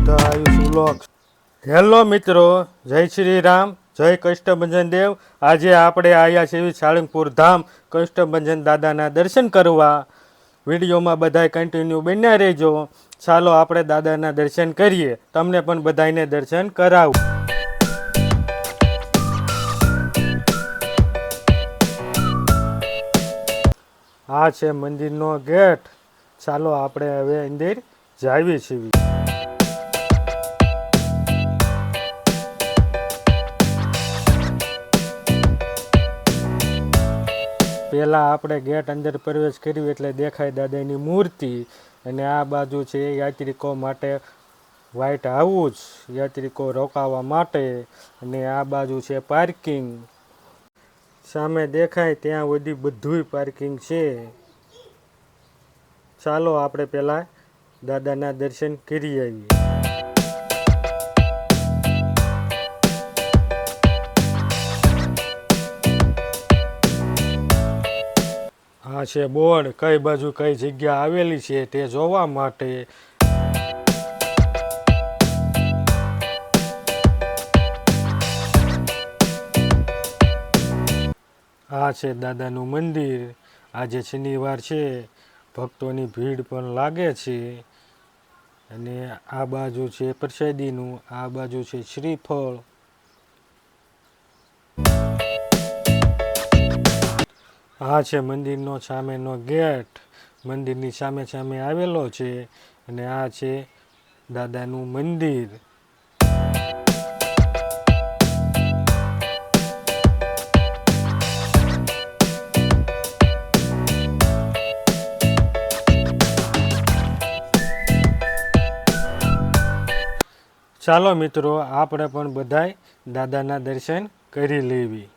શ્રદ્ધા Ayush vlogs. Hello મિત્રો, જય શ્રી રામ, જય કષ્ટભંજન દેવ. આજે આપણે આવ્યા છીએ સાળંગપુર ધામ કષ્ટભંજન દાદાના દર્શન કરવા. વિડીયોમાં બધાય કન્ટિન્યુ બન્યા રહેજો. ચાલો આપણે દાદાના દર્શન કરીએ, તમને પણ બધાને દર્શન કરાવું. આ છે મંદિરનો ગેટ. ચાલો આપણે હવે અંદર જાવીએ છીએ. પહેલાં આપણે ગેટ અંદર પ્રવેશ કર્યો એટલે દેખાય દાદાની મૂર્તિ. અને આ બાજુ છે યાત્રિકો માટે વ્હાઇટ હાઉસ, યાત્રિકો રોકાવા માટે. અને આ બાજુ છે પાર્કિંગ. સામે દેખાય ત્યાં સુધી બધુંય પાર્કિંગ છે. ચાલો આપણે પહેલાં દાદાના દર્શન કરી આવીએ. આ છે બોર્ડ, કઈ બાજુ કઈ જગ્યા આવેલી છે તે જોવા માટે. આ છે દાદાનું મંદિર. આજે શનિવાર છે, ભક્તોની ભીડ પણ લાગે છે. અને આ બાજુ છે પ્રસાદીનું, આ બાજુ છે શ્રીફળ. આ છે મંદિરનો સામેનો ગેટ, મંદિરની સામે સામે આવેલો છે. અને આ છે દાદાનું મંદિર. ચાલો મિત્રો, આપણે પણ બધાય દાદાના દર્શન કરી લેવી.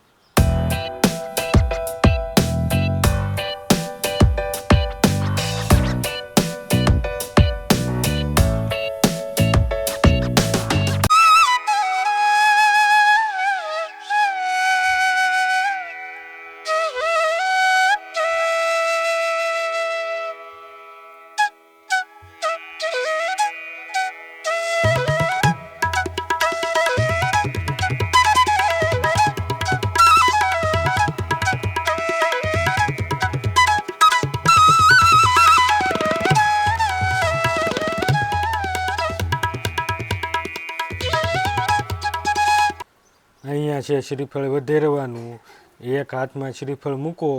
અહીંયા છે શ્રીફળ વધેરવાનું. એક હાથમાં શ્રીફળ મૂકો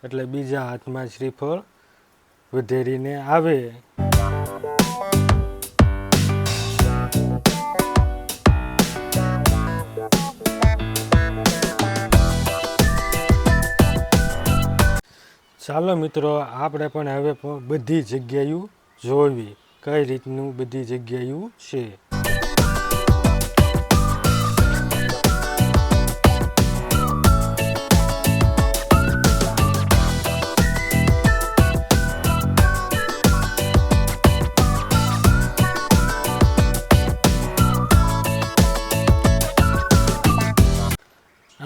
એટલે બીજા હાથમાં શ્રીફળ વધેરીને આવે. ચાલો મિત્રો, આપણે પણ હવે બધી જગ્યાઓ જોવી, કઈ રીતનું બધી જગ્યાઓ છે.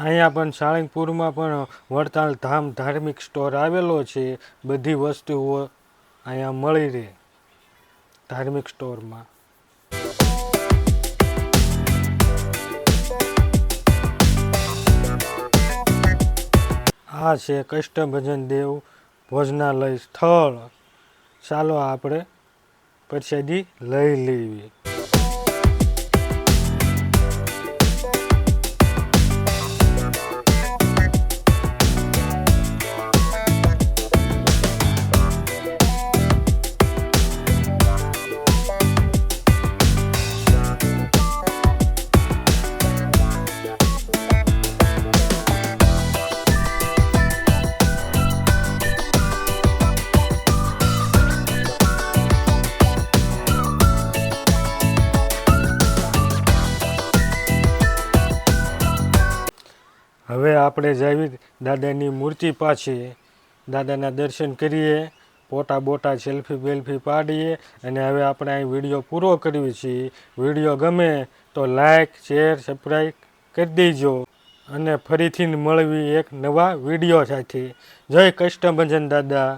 અહીંયા પણ સાળંગપુરમાં પણ વડતાલ ધામ ધાર્મિક સ્ટોર આવેલો છે. બધી વસ્તુઓ અહીંયા મળી રહે ધાર્મિક સ્ટોરમાં. આ છે કષ્ટભંજન દેવ ભોજનાલય સ્થળ. ચાલો આપણે પ્રસાદી લઈ લેવી. હવે આપણે જાવી દાદાની મૂર્તિ પાસે. દાદાના દર્શન કરીએ, ફોટા બોટા સેલ્ફી બેલ્ફી પાડીએ. અને હવે આપણે અહીં વિડીયો પૂરો કરીએ છીએ. વિડીયો ગમે તો લાઈક શેર સબસ્ક્રાઈબ કરી દેજો. અને ફરીથી મળવી એક નવા વિડીયો સાથે. જય કષ્ટભંજન દાદા.